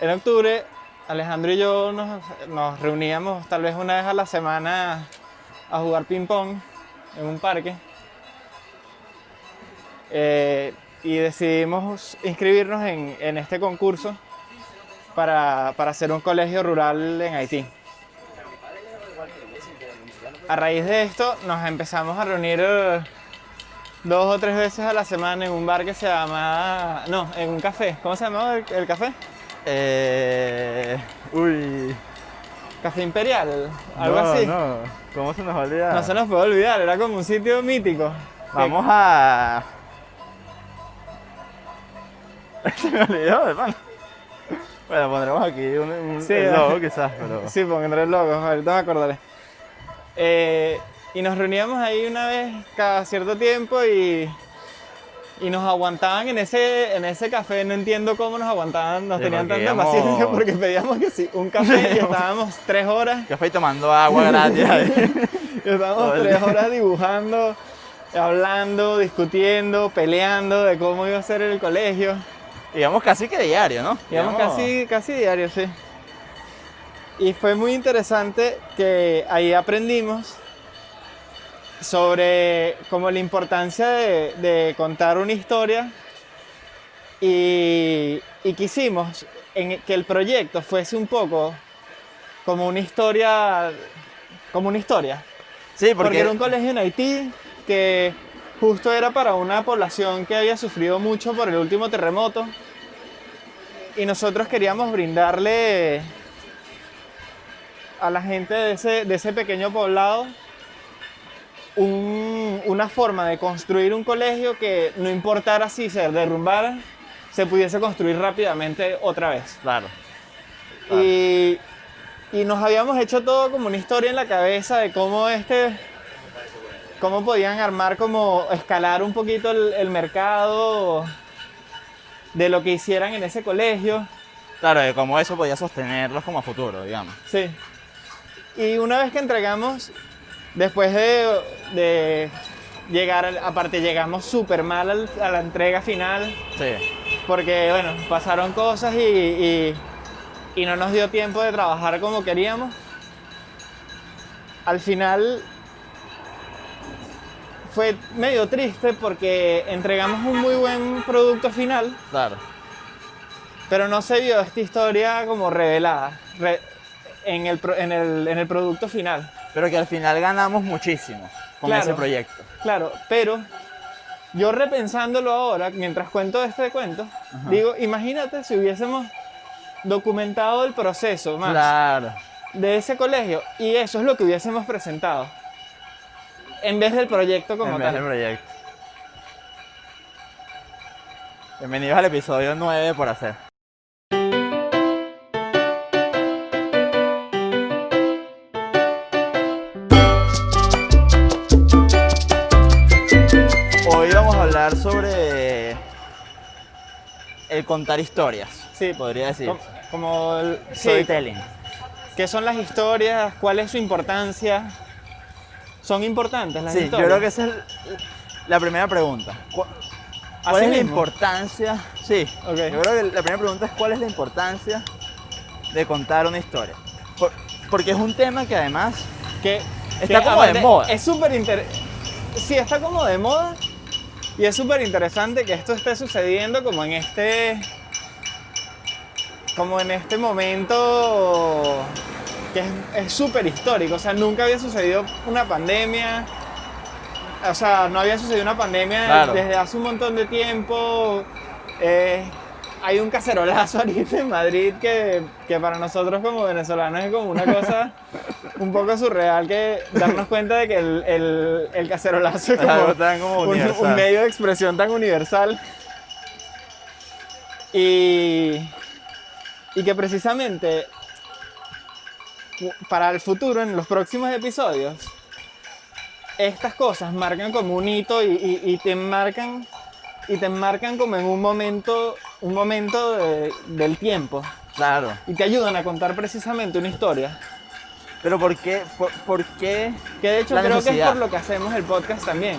En octubre, Alejandro y yo nos reuníamos tal vez una vez a la semana a jugar ping pong en un parque. Y decidimos inscribirnos en este concurso para hacer un colegio rural en Haití. A raíz de esto nos empezamos a reunir 2 o 3 veces a la semana en un bar que se llama... No, en un café. ¿Cómo se llamaba el café? Uy. Café Imperial, algo No, así. no. ¿Cómo se nos va a olvidar? No se nos puede olvidar, era como un sitio mítico. Vamos a... Se me olvidó, hermano. Bueno, pondremos aquí Sí, el logo quizás, pero... Sí, pondré el logo, ahorita me acordaré. Y nos reuníamos ahí una vez cada cierto tiempo y nos aguantaban en ese café. No entiendo cómo nos aguantaban, nos Sí, tenían porque tanta íbamos- paciencia porque pedíamos que sí, un café y estábamos 3 horas. Café y tomando agua gratis ahí. Y estábamos 3 horas dibujando, hablando, discutiendo, peleando de cómo iba a ser el colegio. Digamos casi que diario, ¿no? Íbamos casi diario, sí. Y fue muy interesante que ahí aprendimos sobre como la importancia de contar una historia y quisimos que el proyecto fuese un poco como una historia, Sí, porque era un colegio en Haití que justo era para una población que había sufrido mucho por el último terremoto y nosotros queríamos brindarle a la gente de ese pequeño poblado una forma de construir un colegio que no importara si se derrumbara, se pudiese construir rápidamente otra vez. Claro. Y nos habíamos hecho todo como una historia en la cabeza de cómo podían armar, como escalar un poquito el mercado de lo que hicieran en ese colegio. Claro, de cómo eso podía sostenerlos como a futuro, digamos. Sí. Y una vez que entregamos, después de llegar, aparte llegamos súper mal a la entrega final, Sí. porque bueno, pasaron cosas y no nos dio tiempo de trabajar como queríamos. Al final fue medio triste porque entregamos un muy buen producto final, Claro. pero no se vio esta historia como revelada en el producto final. Pero que al final ganamos muchísimo con Claro. ese proyecto. Claro, pero yo repensándolo ahora, mientras cuento este cuento, digo, imagínate si hubiésemos documentado el proceso más Claro. de ese colegio y eso es lo que hubiésemos presentado en vez del proyecto como En vez tal. del proyecto. Bienvenidos al episodio 9 por hacer. Hoy vamos a hablar sobre el contar historias. Sí, Podría decir. como sí, Storytelling. ¿qué son las historias? ¿Cuál es su importancia? ¿Son importantes las Sí, yo historias? creo que esa es la primera pregunta. ¿Cuál Así es la mismo. importancia? Sí, Ok. yo creo que la primera pregunta es ¿cuál es la importancia de contar una historia? Porque es un tema que además que está que como de aparte moda. Es súper interesante. Sí, está como de moda. Y es súper interesante que esto esté sucediendo como en este momento que es súper histórico. O sea, nunca había sucedido una pandemia. O sea, no había sucedido una pandemia Claro. desde hace un montón de tiempo. Hay un cacerolazo ahorita en Madrid que para nosotros como venezolanos es como una cosa un poco surreal, que darnos cuenta de que el cacerolazo es Es algo como, tan como universal. un medio de expresión tan universal. Y que precisamente para el futuro, en los próximos episodios, estas cosas marcan como un hito y te enmarcan como en un momento del tiempo Claro. y te ayudan a contar precisamente una historia. Pero ¿por qué? ¿Por qué? Que de hecho La creo que es necesidad. por lo que hacemos el podcast también.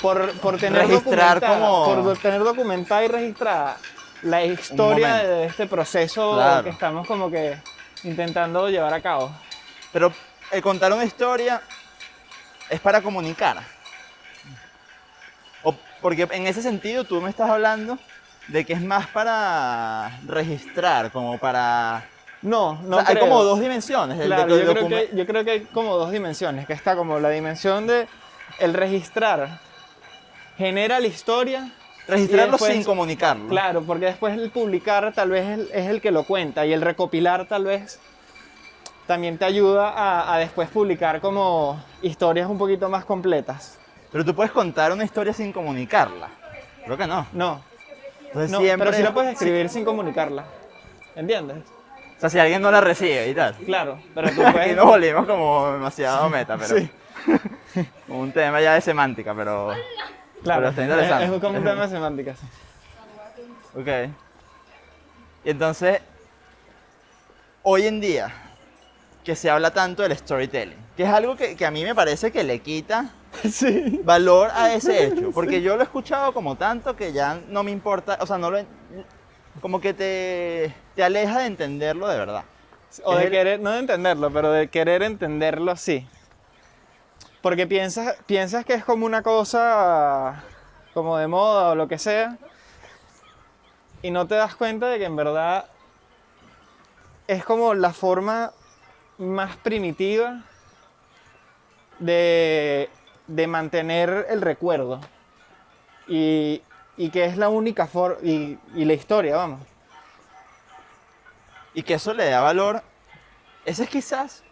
Por tener Registrar documentada, como- por tener documentada y registrada la historia momento. de este proceso Claro. que estamos como que intentando llevar a cabo. Pero el contar una historia es para comunicar. Porque en ese sentido tú me estás hablando de que es más para registrar, como para... No, no O sea, hay creo. como dos dimensiones. Claro, yo creo que hay como dos dimensiones, que está como la dimensión de el registrar genera la historia. Registrarlo y después- sin comunicarlo. Claro, porque después el publicar tal vez es el que lo cuenta y el recopilar tal vez también te ayuda a después publicar como historias un poquito más completas. Pero tú puedes contar una historia sin comunicarla. Creo que no. No, Entonces no, siempre... pero sí la puedes escribir sin comunicarla. ¿Entiendes? O sea, si alguien no la recibe y tal. Claro, pero tú Aquí puedes... nos volvimos como demasiado meta, pero... Sí. Un tema ya de semántica, pero... Claro, pero está interesante. es como un tema de semántica. Sí. Ok. Y entonces, hoy en día, que se habla tanto del storytelling, que es algo que a mí me parece que le quita Sí. valor a ese hecho, porque yo lo he escuchado como tanto que ya no me importa, o sea, como que te aleja de entenderlo de verdad. O Es de el- querer, no de entenderlo, pero de querer entenderlo sí. Porque piensas que es como una cosa como de moda o lo que sea, y no te das cuenta de que en verdad es como la forma más primitiva de mantener el recuerdo. Y que es la única forma, y la historia, vamos. Y que eso le da valor, ese es quizás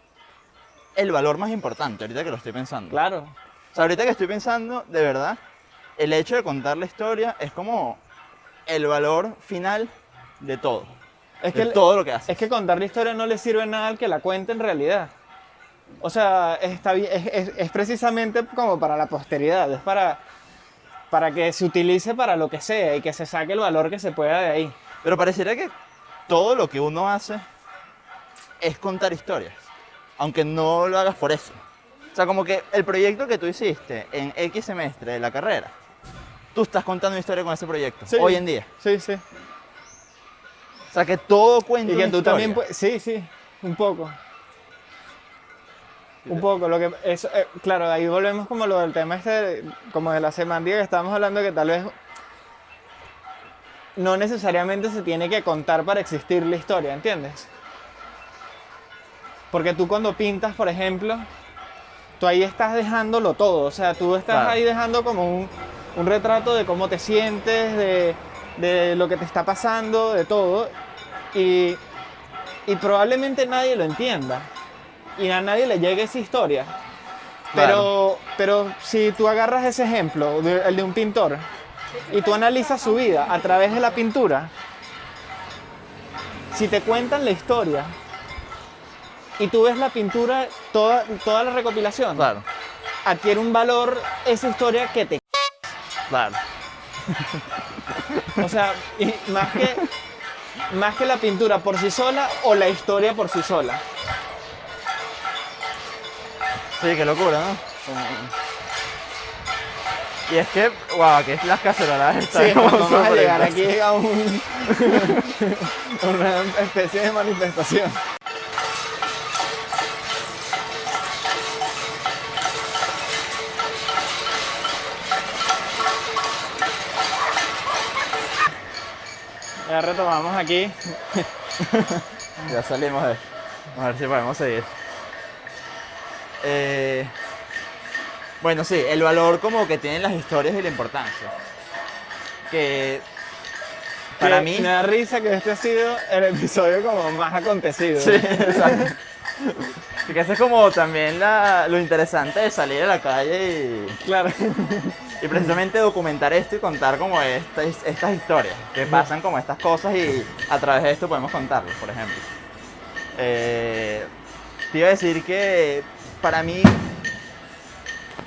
el valor más importante, ahorita que lo estoy pensando. Claro. O sea, ahorita que estoy pensando, de verdad, el hecho de contar la historia es como el valor final de todo. Es De que, todo lo que haces. es que contar la historia no le sirve nada al que la cuente en realidad. O sea, está bien, es precisamente como para la posteridad, es para que se utilice para lo que sea y que se saque el valor que se pueda de ahí. Pero pareciera que todo lo que uno hace es contar historias, aunque no lo hagas por eso. O sea, como que el proyecto que tú hiciste en X semestre de la carrera, tú estás contando una historia con ese proyecto, Sí. hoy en día. Sí, sí. O sea, que todo cuenta Y que una tú historia. también puedes... Sí, sí, un poco. Un poco, lo que eso, claro, ahí volvemos como lo del tema este, como de la semántica que estábamos hablando, que tal vez no necesariamente se tiene que contar para existir la historia, ¿entiendes? Porque tú cuando pintas, por ejemplo, tú ahí estás dejándolo todo, o sea, tú estás Claro. ahí dejando como un retrato de cómo te sientes, de lo que te está pasando, de todo, y probablemente nadie lo entienda, y a nadie le llegue esa historia. Pero si tú agarras ese ejemplo, el de un pintor, y tú analizas su vida a través de la pintura, si te cuentan la historia y tú ves la pintura, toda la recopilación, Claro, adquiere un valor esa historia que te... claro. O sea, y más que la pintura por sí sola o la historia por sí sola. Sí, qué locura, ¿no? Y es que, wow, que las caceroladas están Sí, como vamos a súper llegar impresionantes. aquí a una especie de manifestación. Ya retomamos aquí. Ya salimos de... Vamos a ver si podemos seguir. Bueno, sí, el valor como que tienen las historias y la importancia. Que para Que mí... me da risa que este ha sido el episodio como más acontecido. Sí, exacto. Y que eso es como también lo interesante de salir a la calle Claro. y precisamente documentar esto y contar como estas historias, que pasan como estas cosas y a través de esto podemos contarlos, por ejemplo. Te iba a decir que para mí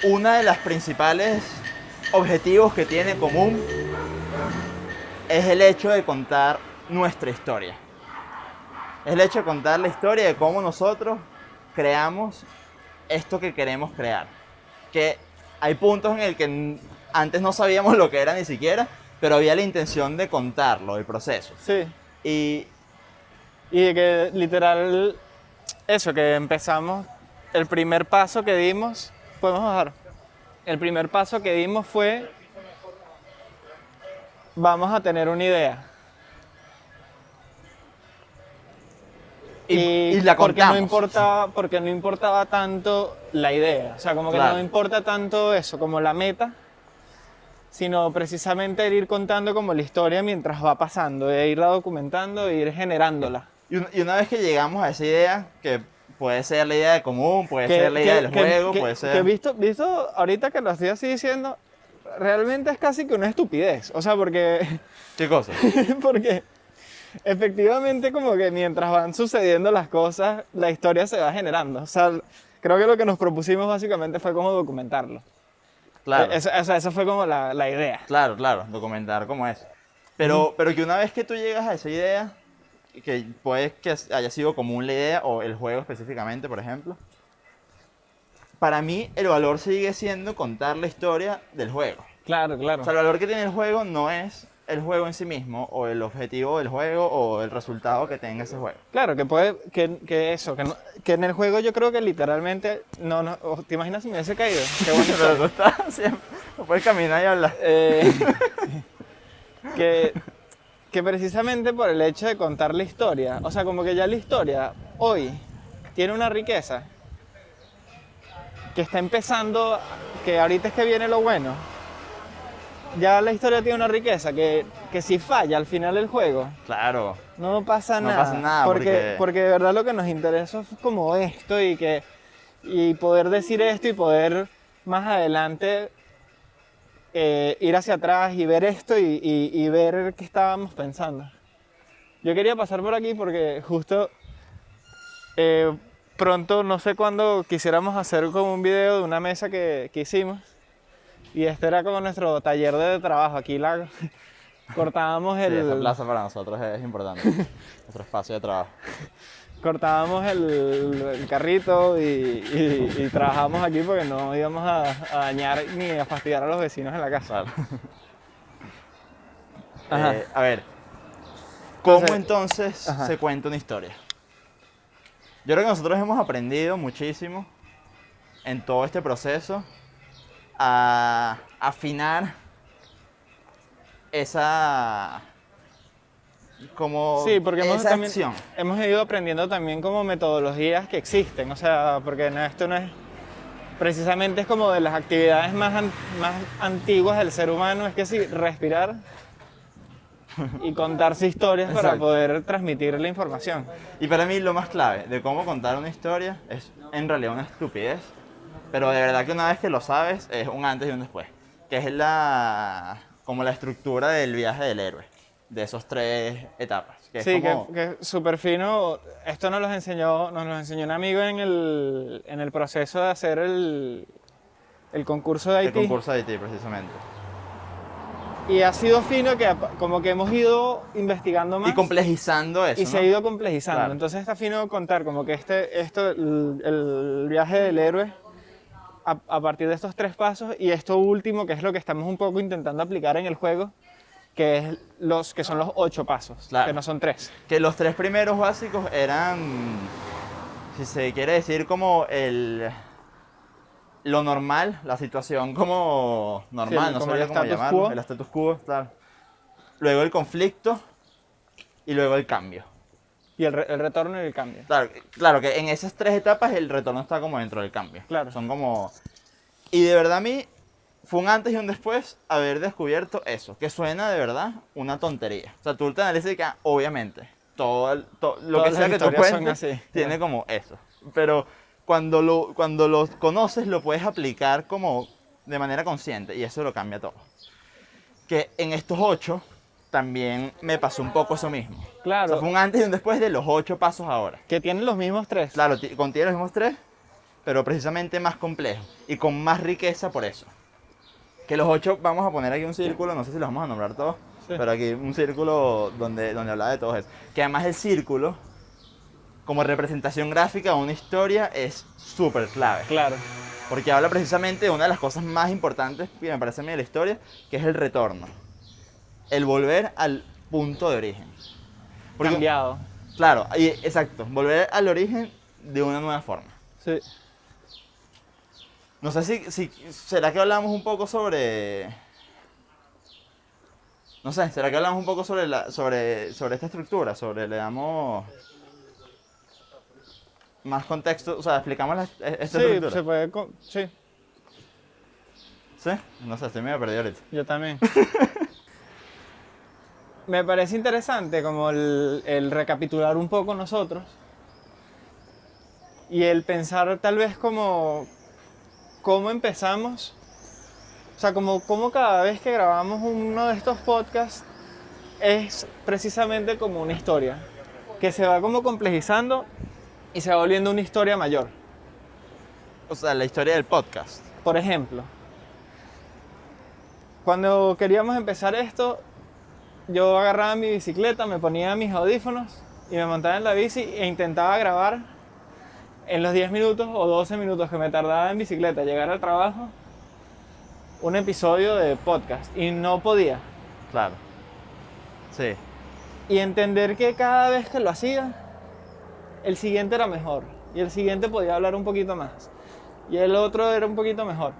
uno de los principales objetivos que tiene en común es el hecho de contar nuestra historia. Es el hecho de contar la historia de cómo nosotros creamos esto que queremos crear. Que hay puntos en el que antes no sabíamos lo que era ni siquiera, pero había la intención de contarlo, el proceso. Sí. Y Y que literal, eso, que empezamos, el primer paso que dimos, podemos bajar. El primer paso que dimos fue, vamos a tener una idea. y la contamos. Porque no importaba tanto la idea, o sea, como que Claro. no importa tanto eso como la meta, sino precisamente el ir contando como la historia mientras va pasando, e irla documentando e ir generándola. Y una vez que llegamos a esa idea, que puede ser la idea de común, puede ser la idea del juego, puede ser... Que visto ahorita que lo estoy así diciendo, realmente es casi que una estupidez, o sea, porque ¿Qué cosa? porque efectivamente como que mientras van sucediendo las cosas, la historia se va generando. O sea, creo que lo que nos propusimos básicamente fue como documentarlo. Claro. Esa fue como la idea. Claro, documentar como es. Pero que una vez que tú llegas a esa idea, que puede que haya sido común la idea, o el juego específicamente, por ejemplo, para mí el valor sigue siendo contar la historia del juego. Claro, claro. O sea, el valor que tiene el juego no es el juego en sí mismo, o el objetivo del juego, o el resultado que tenga ese juego. Claro, que puede, que eso, que en el juego yo creo que literalmente, ¿te imaginas si me hubiese caído? Qué bueno. Pero tú estás siempre, no puedes caminar y hablar. Que precisamente por el hecho de contar la historia, o sea, como que ya la historia hoy tiene una riqueza que está empezando, que ahorita es que viene lo bueno. Ya la historia tiene una riqueza que si falla al final del juego, Claro. no pasa No nada. pasa nada, porque de verdad lo que nos interesa es como esto y poder decir esto y poder más adelante ir hacia atrás y ver esto y ver qué estábamos pensando. Yo quería pasar por aquí porque justo pronto, no sé cuándo, quisiéramos hacer como un video de una mesa que hicimos. Y este era como nuestro taller de trabajo. Aquí cortábamos Sí, esa el... plaza para nosotros es importante. Nuestro espacio de trabajo. Cortábamos el carrito y trabajábamos aquí porque no íbamos a dañar ni a fastidiar a los vecinos en la casa. Claro. Ajá. A ver, ¿cómo Entonces, entonces ajá. se cuenta una historia? Yo creo que nosotros hemos aprendido muchísimo en todo este proceso a afinar esa Sí, porque esa acción. hemos ido aprendiendo también como metodologías que existen, o sea, porque esto no es, precisamente es como de las actividades más antiguas del ser humano, es que sí, respirar y contarse historias para Exacto. poder transmitir la información. Y para mí lo más clave de cómo contar una historia es en realidad una estupidez, pero de verdad que una vez que lo sabes es un antes y un después, que es como la estructura del viaje del héroe, de esos 3 etapas. Que Sí, es como, que es súper fino. Esto nos lo enseñó un amigo en el proceso de hacer el concurso de el Haití. concurso de Haití precisamente. Y ha sido fino que como que hemos ido investigando más. Y complejizando eso, Y se ha ¿no? ido complejizando. Claro. Entonces está fino contar como que el viaje del héroe a partir de estos 3 pasos y esto último, que es lo que estamos un poco intentando aplicar en el juego, que son los 8 pasos, Claro. que no son 3. Que los 3 primeros básicos eran, si se quiere decir, como lo normal, la situación como normal, Sí, no como sabría el cómo status llamarlo, quo. el status quo, claro. Luego el conflicto y luego el cambio. Y el retorno y el cambio. Claro que en esas 3 etapas el retorno está como dentro del cambio. Claro. Son como... Y de verdad a mí fue un antes y un después haber descubierto eso, que suena de verdad una tontería. O sea, tú te analizas y que obviamente lo que Todas sea las que tú historias son cuentes así. tiene como eso. Pero cuando lo conoces lo puedes aplicar como de manera consciente y eso lo cambia todo. Que en estos 8 también me pasó un poco eso mismo. O Claro, sea, fue un antes y un después de los 8 pasos ahora. que tienen los mismos 3. Claro, contiene los mismos 3, pero precisamente más complejo y con más riqueza por eso. Que los 8, vamos a poner aquí un círculo, no sé si los vamos a nombrar todos, Sí. pero aquí un círculo donde hablaba de todo eso. Que además el círculo, como representación gráfica de una historia, es súper clave. Claro. Porque habla precisamente de una de las cosas más importantes que me parece a mí de la historia, que es el retorno. el volver al punto de origen. Porque, Cambiado. claro, exacto, volver al origen de una nueva forma. Sí. No sé si ¿será que hablamos un poco sobre... No sé, ¿será que hablamos un poco sobre esta estructura? Le damos más contexto, o sea, explicamos esta Sí, estructura. se puede. Sí, ¿Sí? No sé, estoy medio perdido ahorita. yo también. Me parece interesante como el recapitular un poco nosotros y el pensar tal vez como cómo empezamos, o sea, como cada vez que grabamos uno de estos podcasts es precisamente como una historia que se va como complejizando y se va volviendo una historia mayor. O sea, la historia del podcast. Por ejemplo, cuando queríamos empezar esto, yo agarraba mi bicicleta, me ponía mis audífonos y me montaba en la bici e intentaba grabar en los 10 minutos o 12 minutos que me tardaba en bicicleta llegar al trabajo un episodio de podcast y no podía. Claro. Sí. Y entender que cada vez que lo hacía, el siguiente era mejor y el siguiente podía hablar un poquito más y el otro era un poquito mejor.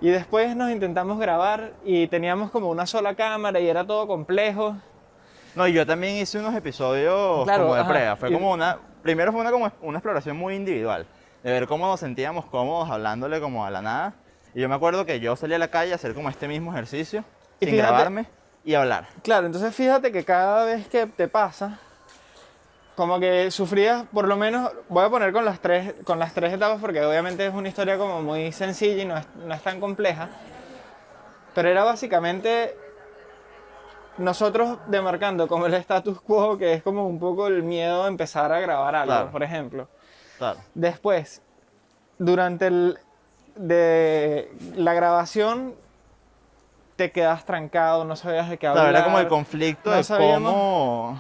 Y después nos intentamos grabar y teníamos como una sola cámara y era todo complejo. No, y yo también hice unos episodios Claro, como de ajá. prueba. Primero fue como una exploración muy individual, de ver cómo nos sentíamos cómodos hablándole como a la nada. Y yo me acuerdo que yo salí a la calle a hacer como este mismo ejercicio, Y sin fíjate- grabarme y hablar. Claro, entonces fíjate que cada vez que te pasa, como que sufrías, por lo menos, voy a poner con las tres etapas porque obviamente es una historia como muy sencilla y no es tan compleja, pero era básicamente nosotros demarcando como el status quo, que es como un poco el miedo a empezar a grabar algo, Claro. por ejemplo. Claro. Después, durante de la grabación, te quedas trancado, no sabías de qué Claro, hablar. era como el conflicto no de sabíamos-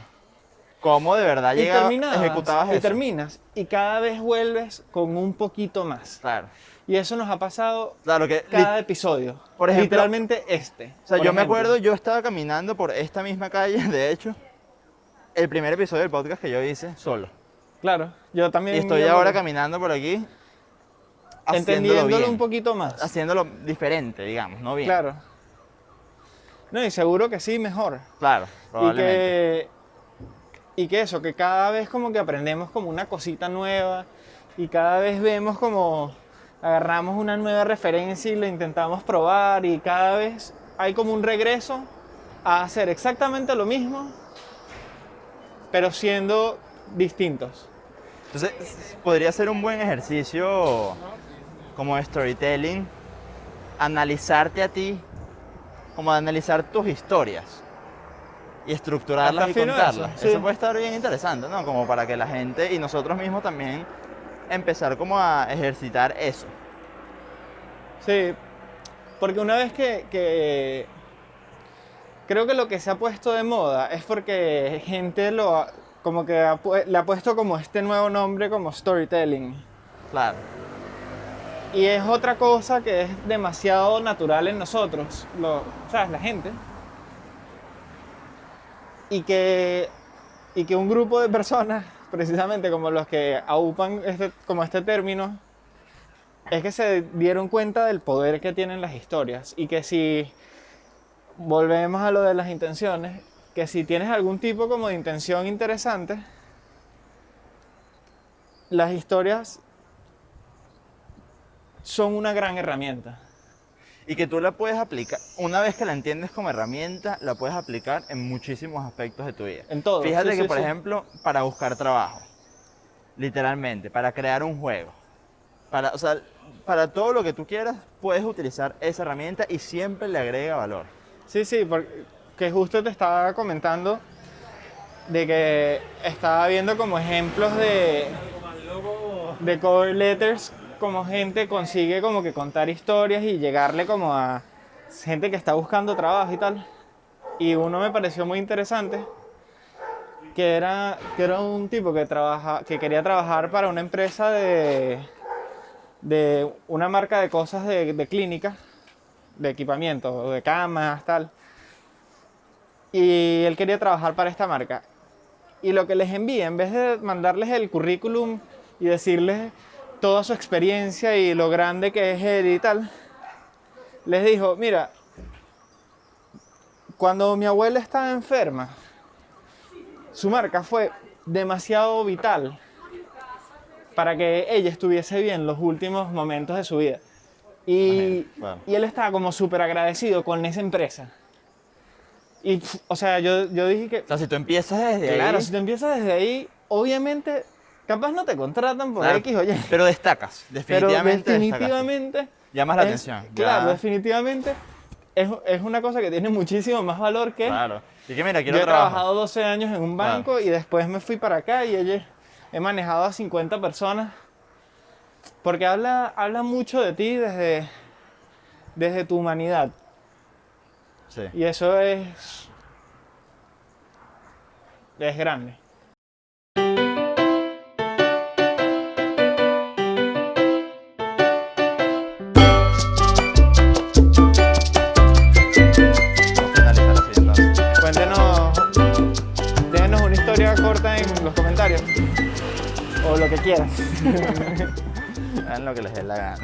cómo de verdad ejecutabas y eso. terminas y cada vez vuelves con un poquito más. Claro. Y eso nos ha pasado Claro que cada episodio. por ejemplo- Literalmente este. O sea, por yo me ejemplo. acuerdo, yo estaba caminando por esta misma calle, de hecho, el primer episodio del podcast que yo hice solo. Claro, yo también. Y estoy yo ahora como- caminando por aquí, haciéndolo entendiéndolo bien, un poquito más. haciéndolo diferente, digamos, no bien. Claro. No, y seguro que sí, mejor. Claro, probablemente. Y que eso, que cada vez como que aprendemos como una cosita nueva y cada vez vemos como agarramos una nueva referencia y la intentamos probar y cada vez hay como un regreso a hacer exactamente lo mismo, pero siendo distintos. Entonces, podría ser un buen ejercicio como de storytelling, analizarte a ti, como analizar tus historias y estructurarlas Está y fino contarlas. eso, sí. Eso puede estar bien interesante, ¿no? Como para que la gente y nosotros mismos también empezar como a ejercitar eso. Sí, porque una vez que creo que lo que se ha puesto de moda es porque gente como que le ha puesto como este nuevo nombre como storytelling. Claro, Y es otra cosa que es demasiado natural en nosotros, ¿sabes? La gente. Y que un grupo de personas, precisamente como los que aupan como este término, es que se dieron cuenta del poder que tienen las historias. Y que si volvemos a lo de las intenciones, que si tienes algún tipo como de intención interesante, las historias son una gran herramienta. y que tú la puedes aplicar, una vez que la entiendes como herramienta, la puedes aplicar en muchísimos aspectos de tu vida. En todo. Fíjate Sí, que, sí, por sí. ejemplo, para buscar trabajo, literalmente, para crear un juego, o sea, para todo lo que tú quieras, puedes utilizar esa herramienta y siempre le agrega valor. Sí, sí, porque justo te estaba comentando de que estaba viendo como ejemplos de cover letters, como gente consigue como que contar historias y llegarle como a gente que está buscando trabajo y tal. Y uno me pareció muy interesante, que era un tipo que quería trabajar para una empresa de una marca de cosas de clínica, de equipamiento, de camas, tal. y él quería trabajar para esta marca. Y lo que les envía, en vez de mandarles el currículum y decirles toda su experiencia y lo grande que es él y tal, les dijo, mira, cuando mi abuela estaba enferma, su marca fue demasiado vital para que ella estuviese bien los últimos momentos de su vida. Y, Bueno. y él estaba como súper agradecido con esa empresa. Y, o sea, yo dije que, O sea, si tú empiezas desde claro, ahí, si tú empiezas desde ahí, obviamente, capaz no te contratan por claro, X o Y. pero destacas, Pero definitivamente definitivamente, llamas la es- atención. claro, Ya, definitivamente es una cosa que tiene muchísimo más valor que... claro. Y que mira, Yo quiero he trabajar. trabajado 12 años en un banco y después me fui para acá y he manejado a 50 personas. Porque habla mucho de ti desde tu humanidad. Sí. Y eso es grande. Vamos a finalizar así entonces. Cuéntenos, déjenos una historia corta en los comentarios. O lo que quieras. Hagan lo que les dé la gana.